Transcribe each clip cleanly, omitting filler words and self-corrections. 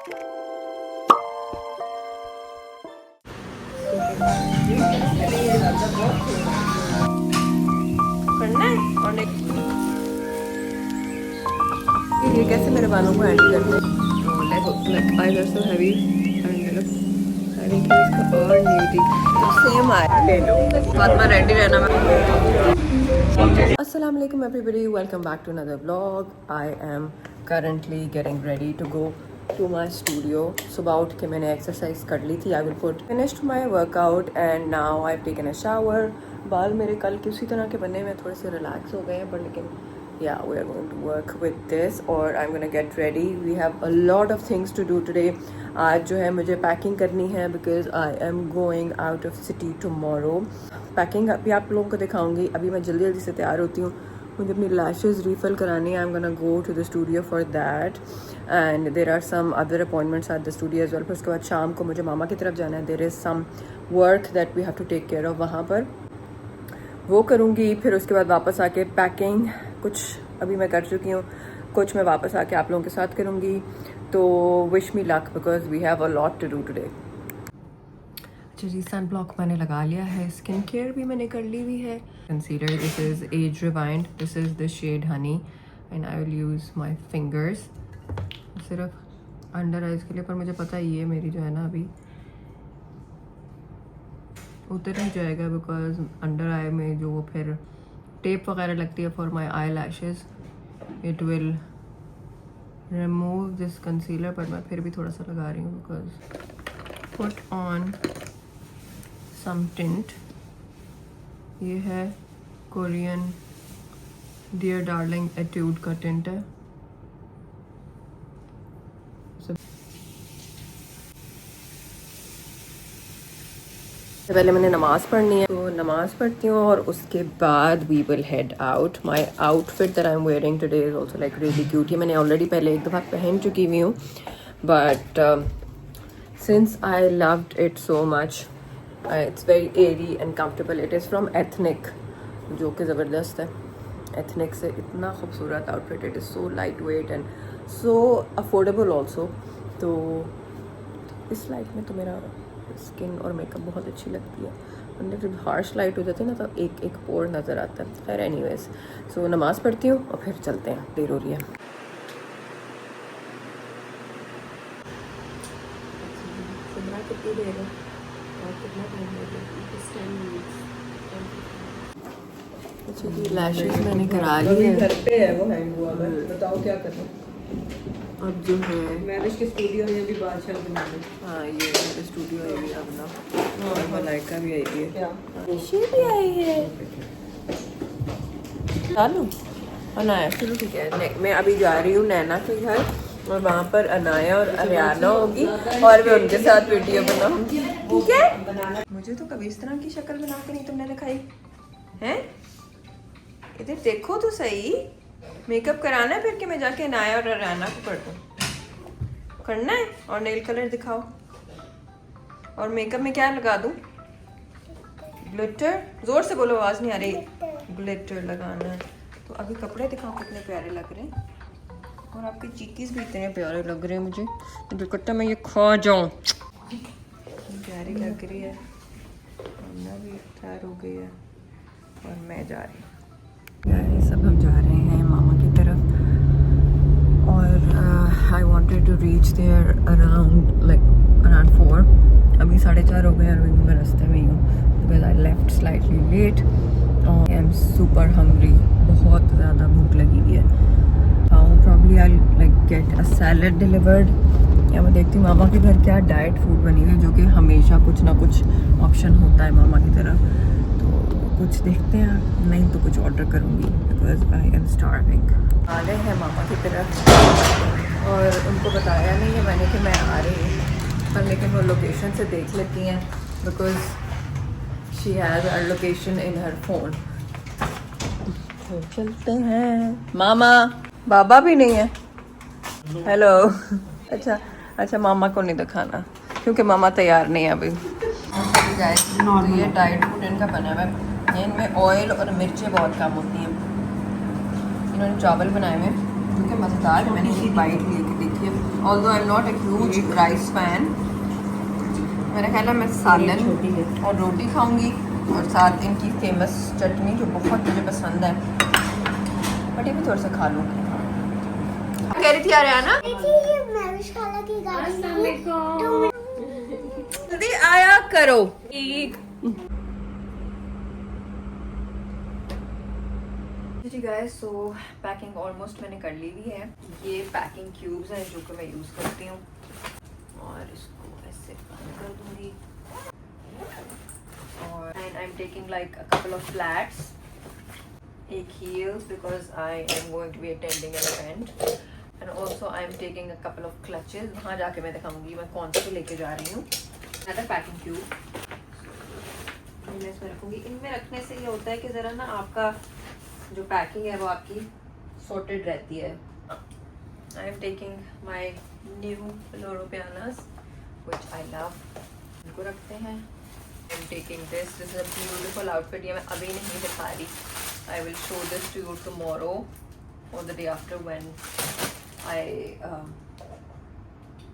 करना है और ये कैसे मेरे बालों को हैंडल करते हैं। eyes are so heavy and look having इसका और न्यूटी सेम आया ले लो बाद में रेडी रहना। अस्सलाम वालेकुम everybody, welcome back to another vlog. I am currently getting ready to go to my studio. सुबह उठ के मैंने एक्सरसाइज कर ली थी। I will put finished my workout and now I've taken a shower. बाल मेरे कल के उसी तरह के बनने में थोड़े से रिलैक्स हो गए हैं, पर लेकिन yeah, we are going to work with this or I'm going to get ready. We have a lot of things to do today. आज जो है मुझे पैकिंग करनी है because I am going out of city tomorrow. Packing अभी आप लोगों को दिखाऊंगी। अभी मैं जल्दी जल्दी से तैयार होती हूँ, मुझे अपनी लैशेज़ रिफ़िल करानी है। I am gonna go to the studio for that and there are some other appointments at the studio as well. फिर उसके बाद शाम को मुझे मामा की तरफ जाना है। There is some work that we have to take care of, वहाँ पर वो करूँगी। फिर उसके बाद वापस आके पैकिंग कुछ अभी मैं कर चुकी हूँ, कुछ मैं वापस आके आप लोगों के साथ करूँगी। तो wish me luck because we have a lot to do today. अच्छा जी, सन ब्लॉक मैंने लगा लिया है, स्किन केयर भी मैंने कर ली हुई है। Concealer, this is as rewind, this is the shade honey and I will use my fingers सिर्फ अंडर आइज के लिए। पर मुझे पता ही है मेरी जो है ना अभी उतर ही जाएगा बिकॉज अंडर आई में जो वो फिर टेप वगैरह लगती है for my eyelashes, it will remove this concealer. पर मैं फिर भी थोड़ा सा लगा रही हूँ because put on some tint. ये है कोरियन डियर डार्लिंग एट्यूड का टिंट है। पहले मैंने नमाज़ पढ़नी है, तो नमाज़ पढ़ती हूँ और उसके बाद we will head out. My outfit that I am wearing today is also like really cute. ये मैंने ऑलरेडी पहले एक दफ़ा पहन चुकी हुई हूँ, but since I loved it so much, it's very airy and comfortable. It is from Ethnic, जो कि ज़बरदस्त है। एथनिक से इतना खूबसूरत outfit, it is so lightweight and so affordable also. तो इस लाइट में तो मेरा स्किन और मेकअप बहुत अच्छी लगती है, वरना जब हार्श लाइट हो जाती है ना तो एक एक पोर नज़र आता है। खैर एनीवेज, सो नमाज़ पढ़ती हूँ और फिर चलते हैं, देर हो रही है। कितनी देर है और कितना टाइम लगेगा? अच्छा जी, लैशेज़ मैंने करा ली है, घर पे है वो हैंग हुआ है। बताओ क्या करूँ अब जो है। मैं इसके स्टूडियो में भी बादशाह बना दूँ। हाँ, ये मेरे स्टूडियो है भी अपना, और मलाइका भी आई है, क्या ऋषि भी आई है। चालू अनाया, चलो ठीक है। मैं अभी जा रही हूँ नैना के घर और वहाँ पर अनाया और अरियाना होगी और मैं उनके साथ वीडियो बनाऊँगी, ठीक है। मुझे तो कभी इस तरह की शक्ल बना के नहीं तुमने दिखाई है। इधर देखो तो सही, मेकअप कराना है फिर कि मैं जाके अनाया और अरियाना को कर दूँ? करना है। और नेल कलर दिखाओ, और मेकअप में क्या लगा दूँ? ग्लिटर, जोर से बोलो, आवाज़ नहीं आ रही। ग्लिटर लगाना है। तो अभी कपड़े दिखाओ कितने प्यारे लग रहे हैं, और आपके चीकीज भी इतने प्यारे लग रहे हैं। मुझे दुपट्टा मैं ये खा जाऊँ, प्यारी लग रही है। अन्ना भी तैयार हो गई है और मैं जा रही हूँ। यार सब हम जा रहे हैं मामा की तरफ, और I wanted to reach there around 4। अभी 4:30 हो गए और मैं रास्ते में ही हूँ because I left slightly late. और आई एम सुपर हंग्री, बहुत ज़्यादा भूख लगी हुई है। Probably I like get a salad delivered, या मैं देखती हूँ मामा के घर क्या डाइट फूड बनी हुई है, जो कि हमेशा कुछ ना कुछ ऑप्शन होता है मामा की तरफ। कुछ देखते हैं, नहीं तो कुछ ऑर्डर करूँगी बिकॉज आई एम स्टार्विंग। आ गए हैं मामा की तरफ और उनको बताया नहीं है मैंने कि मैं आ रही हूँ, पर लेकिन वो लोकेशन से देख लेती हैं because she has a location in her phone. तो चलते हैं। मामा, बाबा भी नहीं है। हेलो। अच्छा मामा को नहीं दिखाना क्योंकि मामा तैयार नहीं है अभी। तो ये डाइट फूड इनका बना हुआ है, इनमें ऑयल और मिर्चें बहुत कम होती हैं। इन्होंने चावल बनाए हुए हैं जो कि मज़ेदार है, मैंने एक बाइट लेके देखी है although I'm not a huge rice fan. मेरा ख्याल है मैं सालन और रोटी खाऊंगी और साथ इनकी फेमस चटनी जो बहुत मुझे पसंद है, बट ये भी थोड़ा सा खा लूँगी। कह रही थी आर्याना जल्दी आया करो। जी गाइस, सो पैकिंग ऑलमोस्ट मैंने कर ली हुई है। ये पैकिंग क्यूब्स हैं जो कि मैं यूज़ करती हूँ और इसको ऐसे बंद कर दूँगी। और and I am taking like a couple of flats, एक heels because I am going to be attending an event, and also I am taking a couple of clutches. वहाँ जाके मैं दिखाऊंगी मैं कौन से लेके जा रही हूँ। अदर पैकिंग क्यूब मैं इसमें रखूँगी। इनमें रखने से ये होता है कि ज़रा ना आपका जो पैकिंग है वो आपकी सॉर्टेड रहती है। I am taking my new Loro Pianas which I love, इनको रखते हैं। I am taking this is a beautiful outfit. ये मैं अभी नहीं दिखा रही, I will show this to you tomorrow और the day after when I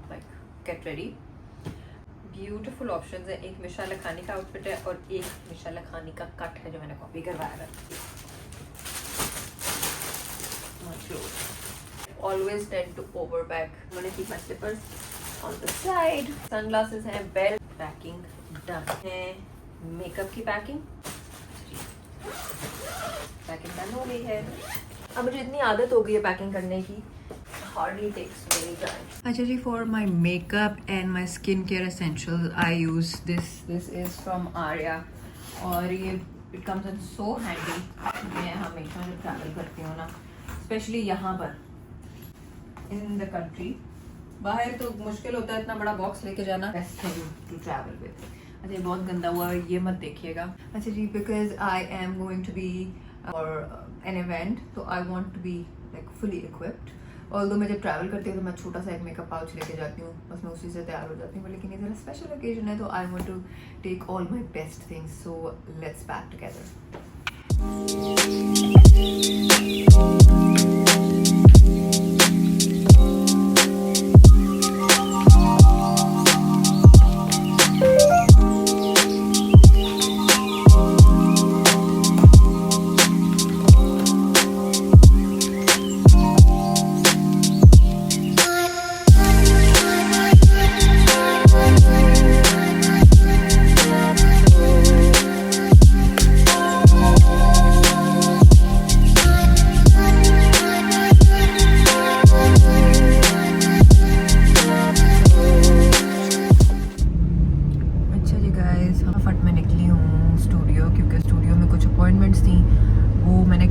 like get ready. Beautiful options है। एक मिशा लखानी का आउटफिट है और एक मिशा लखानी का कट है जो मैंने कॉपी करवाया है। Always tend to overpack. I'm gonna keep my slippers on the side. Sunglasses हैं, belt packing done है, makeup की packing done हो गई है। अब मुझे इतनी आदत हो गई है पैकिंग करने की, hardly takes very time. अच्छा जी, for my makeup and my skincare essentials I use this. This is from Arya और ये it comes in so handy. मैं हमेशा जब ट्रैवल करती हूँ ना, स्पेशली यहाँ पर इन द कंट्री, बाहर तो मुश्किल होता है इतना बड़ा बॉक्स लेके जाना। Best thing to travel with. अच्छा, ये बहुत गंदा हुआ है, ये मत देखिएगा। अच्छा जी, because I am going to be और एन इवेंट, तो I want to be like fully equipped. Although मैं जब ट्रैवल करती हूँ तो मैं छोटा सा एक मेकअप पाउच लेके जाती हूँ, बस मैं उसी से तैयार हो जाती हूँ। लेकिन इधर स्पेशल ओकेजन है तो I want to take all my best things, so let's pack together.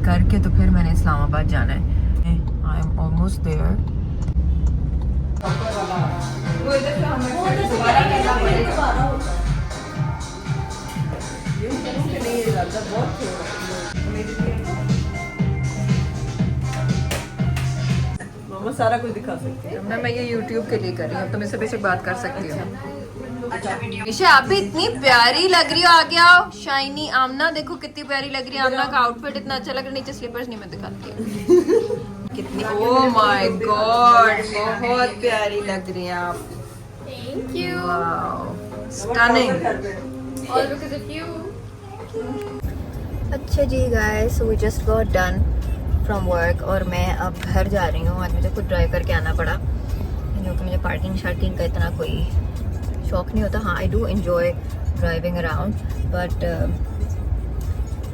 करके तो फिर मैंने इस्लामाबाद जाना है। I am almost there. मामा सारा कुछ दिखा सकती है। मैं ये यूट्यूब के लिए कर रही हूँ तो मैं से बेशक बात कर सकती हूँ। निशा आप भी इतनी प्यारी लग रही हो, आगे आओ। शाइनी आमना देखो कितनी प्यारी लग रही है। आमना का आउटफिट इतना अच्छा लग रहा है, नीचे स्लीपर्स नहीं मैं दिखाती हूँ। कितनी, ओह माय गॉड, बहुत प्यारी लग रही है आप। Thank you. Wow, stunning. All because of you. अच्छा जी guys, we just got done from work और मैं अब घर जा रही हूँ। आज मुझे खुद ड्राइव करके आना पड़ा क्योंकि मुझे पार्किंग शार्किंग का इतना कोई शौक नहीं होता। हाँ, I do enjoy driving around but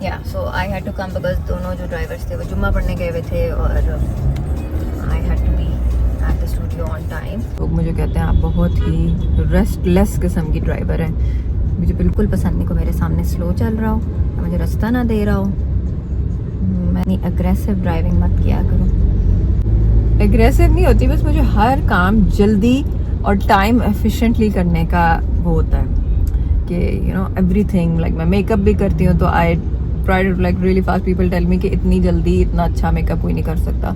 yeah so I had to come because दोनों जो ड्राइवर्स थे वो जुम्मा पढ़ने गए हुए थे और I had to be at the studio on time. लोग मुझे कहते हैं आप बहुत ही रेस्टलेस किस्म की ड्राइवर हैं। मुझे बिल्कुल पसंद नहीं को मेरे सामने स्लो चल रहा हो, मुझे रास्ता ना दे रहा हो। मैं इतनी अग्रेसिव ड्राइविंग मत किया करूँ। एग्रेसिव नहीं होती, बस मुझे हर काम जल्दी और टाइम एफिशिएंटली करने का वो होता है कि यू नो एवरीथिंग। लाइक मैं मेकअप भी करती हूँ तो I try to like really fast. People tell me कि इतनी जल्दी इतना अच्छा मेकअप कोई नहीं कर सकता।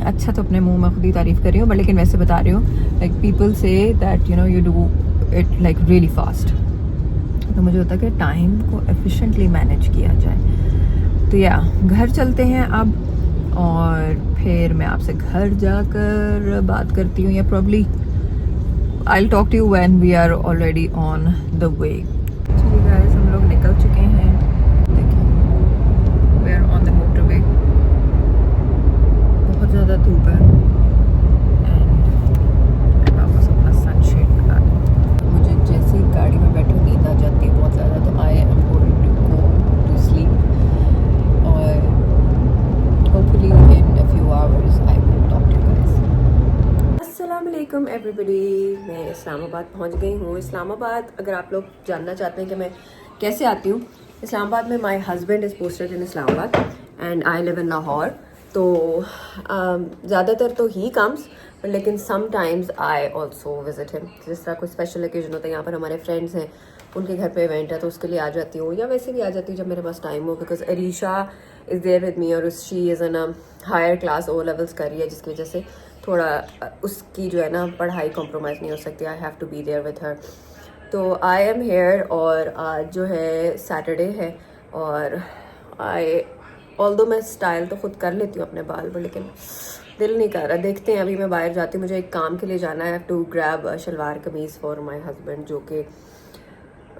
अच्छा तो अपने मुंह में खुद ही तारीफ कर रही हूँ, बट लेकिन वैसे बता रही हूँ like people say that you know you do it like really fast. तो मुझे होता है कि टाइम को एफिशिएंटली मैनेज किया जाए। तो या घर चलते हैं अब और फिर मैं आपसे घर जाकर बात करती हूँ, या probably I'll talk to you when we are already on the way. चलिए guys, हम लोग निकल चुके हैं, देखिए we are on the motorway. बहुत ज़्यादा धूप है and वापस अपना सनशेड लगा दें। मुझे जैसे ही गाड़ी में बैठूँ नींद आ जाती है बहुत ज़्यादा, तो I am going to go to sleep और hopefully in a few hours I will talk to you guys. अस्सलाम वालेकुम एवरीबडी, मैं इस्लामाबाद पहुंच गई हूँ। इस्लामाबाद, अगर आप लोग जानना चाहते हैं कि मैं कैसे आती हूँ इस्लामाबाद में, my husband is posted in Islamabad and I live in Lahore. तो ज़्यादातर तो ही कम्स, लेकिन sometimes I also visit him. जिस तरह कोई स्पेशल ओकेजन होता है, यहाँ पर हमारे फ्रेंड्स हैं, उनके घर पे इवेंट है, तो उसके लिए आ जाती हूँ, या वैसे भी आ जाती हूँ जब मेरे पास टाइम हो, because Areesha is there with me और she is in a higher class, O levels कर रही है, जिसकी वजह से थोड़ा उसकी जो है ना पढ़ाई कॉम्प्रोमाइज़ नहीं हो सकती। I have to be there with her. तो आई एम हेयर, और आज जो है सैटरडे है, और ऑल्दो मैं स्टाइल तो खुद कर लेती हूँ अपने बाल पर, लेकिन दिल नहीं कर रहा। देखते हैं, अभी मैं बाहर जाती हूँ, मुझे एक काम के लिए जाना है। I have to grab shalwar kameez for my husband, जो कि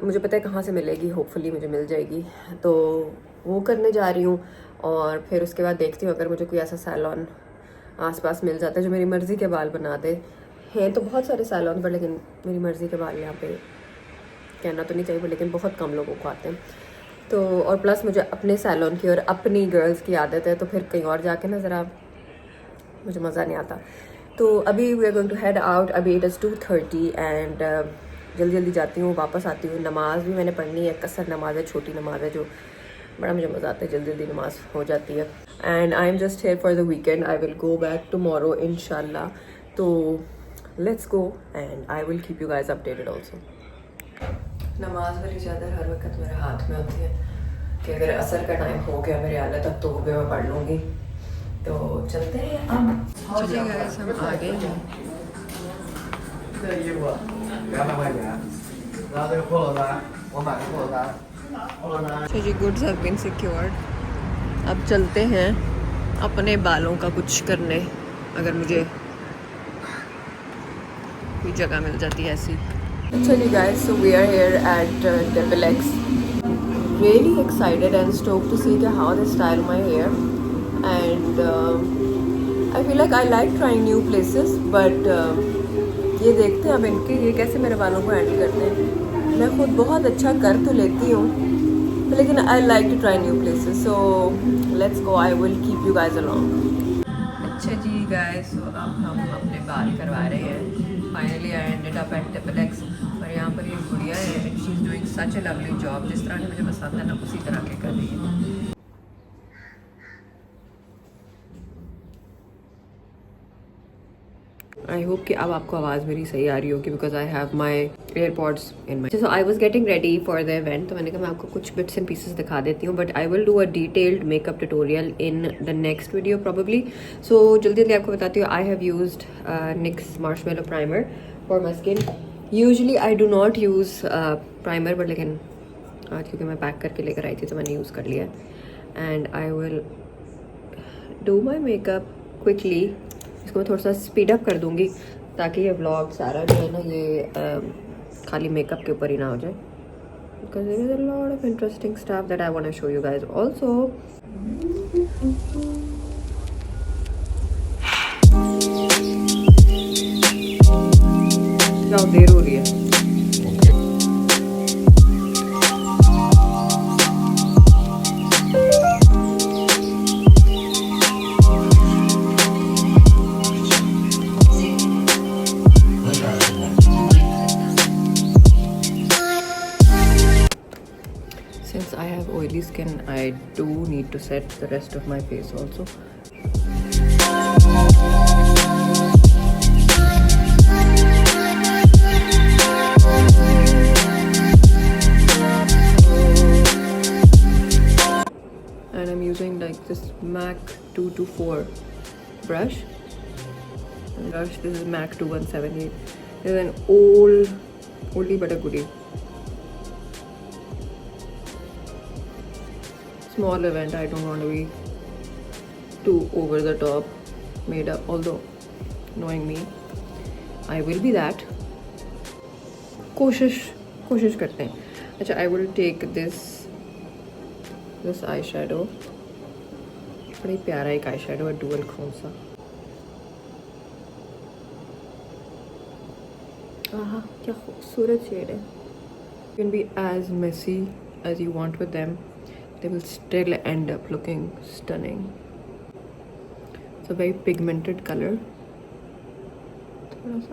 मुझे पता है कहाँ से मिलेगी, होपफुली मुझे मिल जाएगी, तो वो करने जा रही हूँ। और फिर उसके बाद देखती हूँ अगर मुझे कोई ऐसा सैलून आसपास मिल जाता है जो मेरी मर्ज़ी के बाल बना दे। हैं तो बहुत सारे सैलून पर, लेकिन मेरी मर्ज़ी के बाल यहाँ पे कहना तो नहीं चाहिए, लेकिन बहुत कम लोगों को आते हैं। तो और प्लस मुझे अपने सैलून की और अपनी गर्ल्स की आदत है, तो फिर कहीं और जाके ना ज़रा मुझे मज़ा नहीं आता। तो अभी we are going to head out. अभी इट इज़ 2:30 एंड जल्दी जल्दी जाती हूँ, वापस आती हूँ। नमाज़ भी मैंने पढ़नी है, कसर नमाज़ है, छोटी नमाज़ है, जो बड़ा मुझे मज़ा आता है, जल्दी जल्दी नमाज़ हो जाती है। And I am just here for the weekend, I will go back tomorrow इंशाल्लाह। तो let's go and I will keep you guys updated also. नमाज वाली चादर हर वक्त मेरे हाथ में होती है कि अगर असर का टाइम हो गया मेरी हालत, अब तो हो गया, मैं पढ़ लूँगी। तो चलते हैं अब। चलिए गाइस, हम आ गए हैं। So ji, goods have been secured. अब चलते हैं अपने बालों का कुछ करने, अगर मुझे कोई जगह मिल जाती है ऐसी। चलिए guys, so we are here at Double X. Really excited and stoked to see how they style my hair, and I feel like I like trying new places, but ये देखते हैं अब इनके ये कैसे मेरे बालों को हैंडल करते हैं। मैं खुद बहुत अच्छा कर तो लेती हूँ, लेकिन I like to try new places, so let's go, I will keep you guys along. अच्छा जी गाइस, so अब हम अपने बाल करवा रहे हैं। Finally I ended up at Double X, और यहाँ पर ये गुड़िया है, she is doing such A lovely job. जिस तरह की मुझे पसंद है ना, उसी तरह के कर रही है। आई होप कि अब आपको आवाज़ मेरी सही आ रही होगी, because I have my AirPods in my. So I was getting ready for the event, तो मैंने कहा मैं आपको कुछ बिट्स एंड पीसेस दिखा देती हूँ, but I will do a detailed makeup tutorial in the next video probably. So जल्दी जल्दी आपको बताती हूँ, I have used NYX marshmallow primer for my skin. Usually I do not use primer, but लेकिन आज क्योंकि मैं पैक करके लेकर आई थी तो मैंने यूज़ कर लिया। And I will do my makeup quickly. इसको मैं थोड़ा सा स्पीड अप कर दूंगी ताकि ये व्लॉग सारा जो है ना ये खाली मेकअप के ऊपर ही ना हो जाए, because there is a lot of interesting stuff that I want to show you guys also. क्या देर हो रही है। Since I have oily skin, I do need to set the rest of my face also. And I'm using like this MAC 224 brush. This is MAC 2178. This is an oldie but a goodie. Small event, I don't want to be too over the top made up, although knowing me I will be that. कोशिश करते हैं. अच्छा, I will take this eyeshadow. बड़ी प्यारा एक eyeshadow है, dual chrome सा. आहा, क्या खूबसूरत शेड है. You can be as messy as you want with them. They will still end up looking stunning. It's a very pigmented color.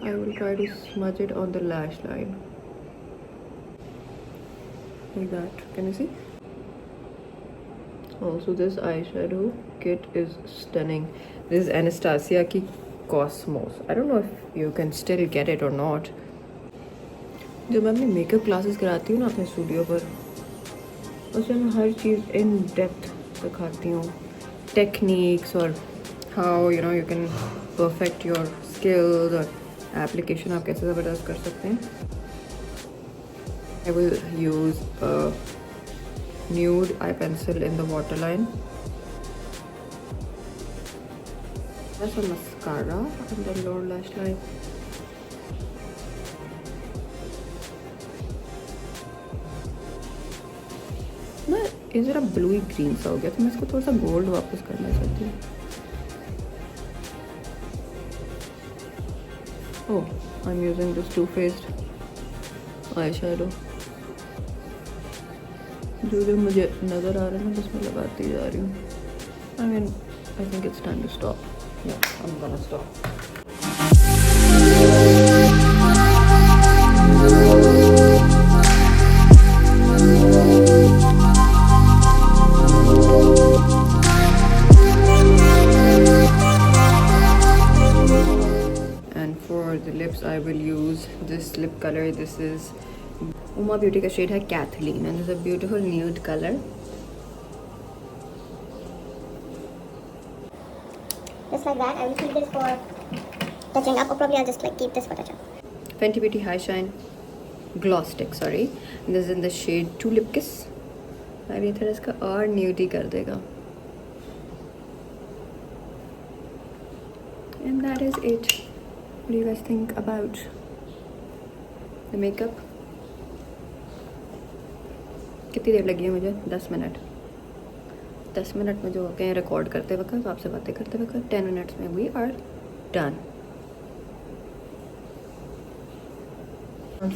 I will try to smudge it on the lash line. Like that. Can you see? Also, this eyeshadow kit is stunning. This is Anastasia ki Cosmos. I don't know if you can still get it or not. जब मैं अपनी makeup classes कराती हूँ ना अपने studio पर, उसमें मैं हर चीज़ इन डेप्थ दिखाती हूँ, टेक्निक्स और how you know you can perfect your skills और एप्लीकेशन आप कैसे ज़बरदस्त कर सकते हैं. आई will use nude I pencil in the water line. There's a mascara on the lower lash line. मैं ये ज़रा ब्लू ग्रीन सा हो गया, तो मैं इसको थोड़ा सा गोल्ड वापस करना चाहती हूँ. Oh, I am using this Too Faced eye shadow. जो मुझे नज़र आ रहा है ना, बस मैं लगाती जा रही हूँ. I think it's time to stop. Yeah, I'm gonna stop. And for the lips, I will use this lip color. This is Uma Beauty का shade है Kathleen, and it's a beautiful nude color. Just like that, I will keep this for touching up, or probably I'll just like keep this for touch up. Fenty Beauty High Shine Gloss Stick, sorry. And this is in the shade Tulip Kiss. और ये थोड़ा इसका और न्यूटी कर देगा. And that is it. What do you guys think about the makeup? कितनी देर लगी है मुझे? 10 मिनट. 10 मिनट में जो हो गए रिकॉर्ड करते वक्त, आपसे बातें करते वक्त, 10 मिनट्स में we are done.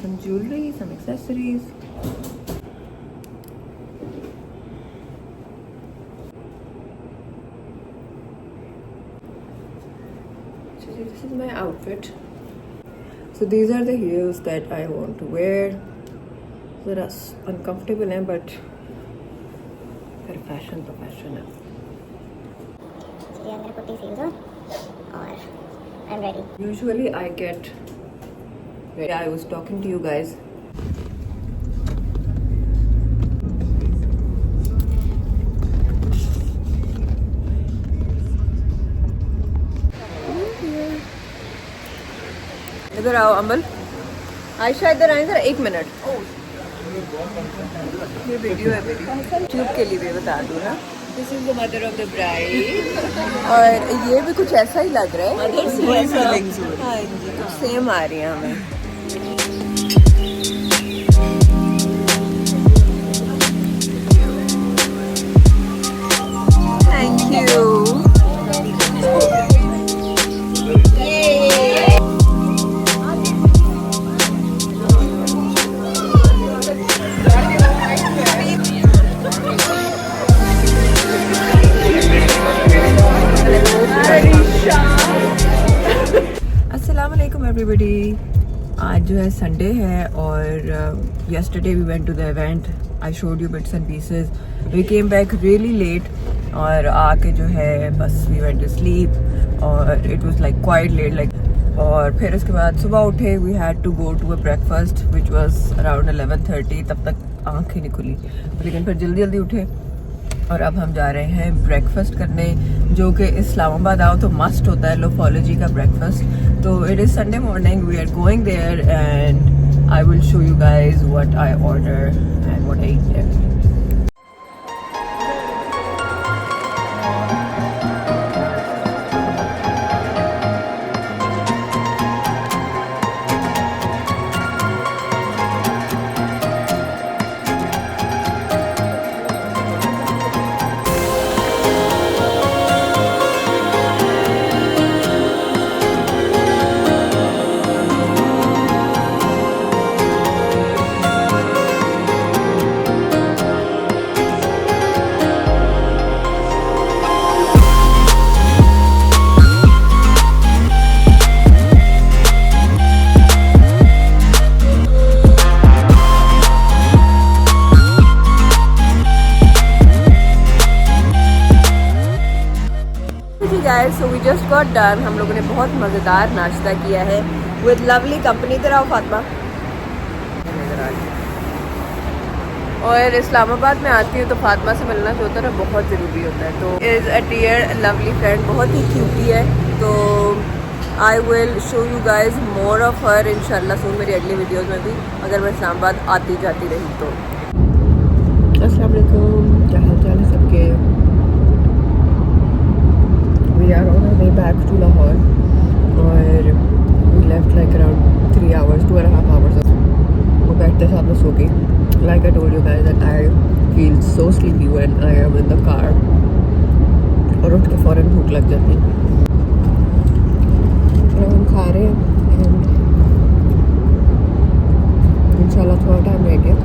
Some jewelry, some accessories. So this is my outfit. So these are the heels that I want to wear. They're uncomfortable, but fashion professional. So yeah, I'm gonna put these heels on, or I'm ready. Usually I get ready. I was talking to you guys. इधर आओ अमल. आयशा इधर आए जरा 1 minute. ये video है मेरी YouTube के लिए भी बता दूँ ना. This is the mother of the bride. और ये भी कुछ ऐसा ही लग रहा है. हाँ जी, कुछ सेम आ रही है हमें. Thank you. एवरीबॉडी. आज जो है संडे है और yesterday we went to the event. I showed you bits and pieces. We came back really late और आके जो है बस we went to sleep और it was like quite late like. और फिर उसके बाद सुबह उठे. We had to go to a breakfast which was around 11:30. तब तक आँख ही नहीं खुली, लेकिन फिर जल्दी जल्दी उठे और अब हम जा रहे हैं ब्रेकफास्ट करने, जो कि इस्लामाबाद आओ तो मस्ट होता है लोफोलॉजी का ब्रेकफास्ट. तो it is Sunday morning. We are going there and I will show you guys what I order and what I eat. Just got done. हम लोगों ने बहुत मज़ेदार नाश्ता किया है विद लवली कंपनी. इधर आओ फातिमा. इधर आ जाओ. और इस्लामाबाद में आती हूँ तो फातिमा से मिलना जो होता है ना बहुत ज़रूरी होता है. तो is a dear lovely friend, बहुत ही क्यूटी है. तो I will show you guys more of her इंशाल्लाह सून मेरी अगली वीडियोज़ में भी, अगर मैं इस्लामाबाद आती जाती रही तो. अस्सलाम वालेकुम, क्या हाल चाल है सबके. We are on our way back to Lahore और we left like around 3 hours, 2.5 hours. वो बैठते साथ में सो गई. Like I told you guys that I feel so sleepy when I am in the car. और उठ के फ़ौरन भूख लग जाती है. और हम खा रहे हैं and इंशाल्लाह थोड़ा टाइम रह गया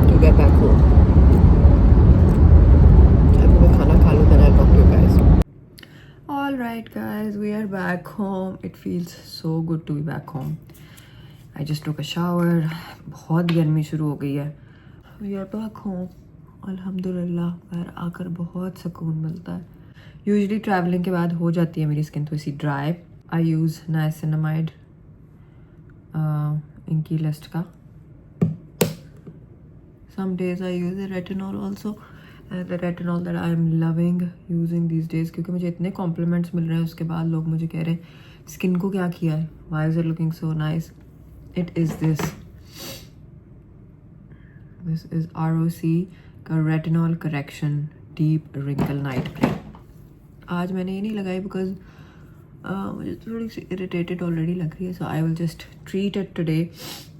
to get back home. अभी मैं खाना खा लूँ then I'll talk to you guys. Alright guys, we are back home. It feels so good to be back home. I just took a shower. बहुत गर्मी शुरू हो गई है. We are back home. अल्हम्दुलिल्लाह. बाहर आकर बहुत सुकून मिलता है. यूजली ट्रैवलिंग के बाद हो जाती है मेरी स्किन थोड़ी सी ड्राई. आई यूज़ नाइसिनामाइड इनकी लिस्ट का. Some days I use the retinol also. The retinol that I am loving using these days, क्योंकि मुझे इतने कॉम्प्लीमेंट्स मिल रहे हैं. उसके बाद लोग मुझे कह रहे हैं स्किन को क्या किया है, why is it looking so nice. It is this. This is ROC का retinol correction deep wrinkle night cream. आज मैंने ये नहीं लगाई because मुझे थोड़ी सी irritated already लग रही है. So I will just treat it today.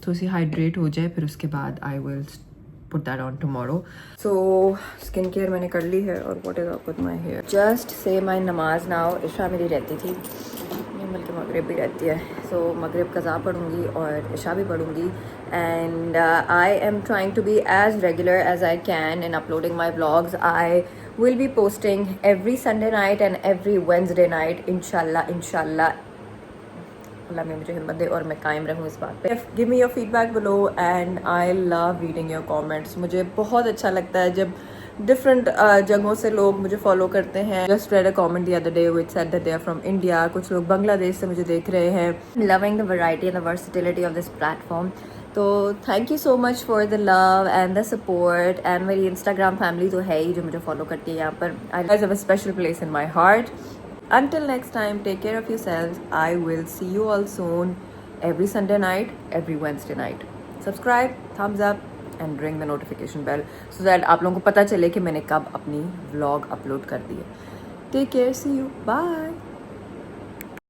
थोड़ी सी hydrate हो जाए, फिर उसके बाद I will put that on tomorrow. So skin care मैंने कर ली है. और what is up with my hair? Just say my नमाज now. इशा मेरी रहती थी, बल्कि मगरिब भी रहती है. सो मगरिब कज़ा पढ़ूँगी और इशा भी पढ़ूँगी. And I am trying to be as regular as I can in uploading my vlogs. I will be posting every Sunday night and every Wednesday night इंशाल्लाह. अल्लाह में मुझे हिम्मत दे और मैं कायम रहूँ इस बात पे. Give me your feedback below and I love reading your comments. मुझे बहुत अच्छा लगता है जब डिफरेंट जगहों से लोग मुझे फॉलो करते हैं. Just read a comment the other day which said that they are from India. कुछ लोग बांग्लादेश से मुझे देख रहे हैं. Loving the variety and the versatility of this platform. तो thank you so much for the love and the support. And मेरी Instagram family तो है ही जो मुझे फॉलो करती है यहाँ पर. I have a special place in my heart. Until next time, take care of yourselves. I will see you all soon. Every Sunday night, every Wednesday night. Subscribe, thumbs up and ring the notification bell so that आप लोगों को पता चले कि मैंने कब अपनी vlog upload कर दी है. Take care, see you, bye.